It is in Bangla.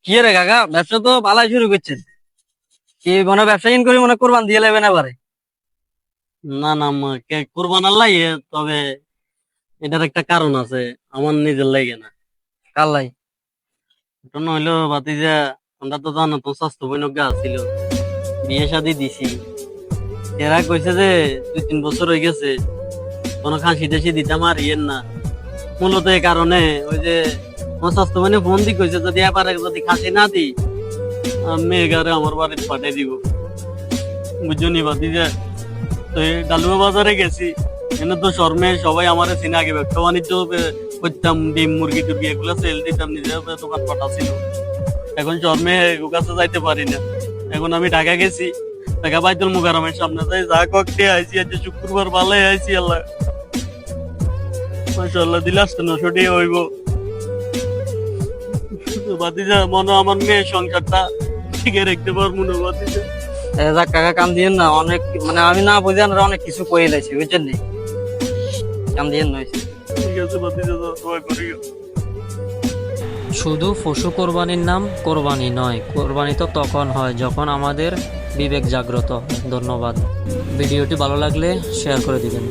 কি রে কাকা, ব্যবসা তো ভালোই শুরু করছেন। কি মনে ব্যবসা ইন করি মনে কোরবান দিয়ে লেবেন এবারে? না না কোরবান আল্লাহ তবে এটার একটা কারণ আছে। আমার নিজের লাগে না। কাল্লাই। এটা হইলো ভাতিজা, আমরা তো জানো তো স্বাস্থ্য বৈনজ্ঞা ছিল, বিয়ে শাদী দিছি। এরা কইছে যে 2-3 বছর হয়ে গেছে কোনো খাসি টাসি দিতাম আর ইয়ের না। মূলত এই কারণে ওই যে আমার স্বাস্থ্য মানে ফোন দি কইছে যদি এবারে যদি খাসি না দিই মেয়েগারে আমার বাড়িতে পাঠিয়ে দিব। বুঝছো নি ভাতিজা? তো এই ডালুয়া বাজারে গেছি, এখানে তো শর্মে সবাই আমার চিনে, আগে ব্যবসা বাণিজ্য করতাম, ডিম মুরগি টুরগি এগুলো সেল দিতাম, নিজের দোকান পাটা ছিল। এখন শর্মে কাছে যাইতে পারি না। এখন আমি ঢাকা গেছি, ঢাকা বাইতুল মুকাররমের সামনে যাই, যা ককটে আইছি আজ শুক্রবার ভালোই আইছি। আল্লাহ মাশাআল্লাহ দিলে আসতে 900 হইব। বাতিজা মনে আমার মেয়ে সংসারটা ঠিকই রাখতে পারবো না বাতিজা। যাক কাকা, কাম দিয়েন না। অনেক মানে আমি না বুঝে আমরা অনেক কিছু কয়ে লাইছি, বুঝছেন নি? কাম দিয়েন না হইছে। ঠিক আছে বাতিজা, দোয়া করিও। শুধু পশু কোরবানির নাম কোরবানি নয়, কোরবানি তো তখন হয় যখন আমাদের বিবেক জাগ্রত। ধন্যবাদ। ভিডিওটি ভালো লাগলে শেয়ার করে দিবেন।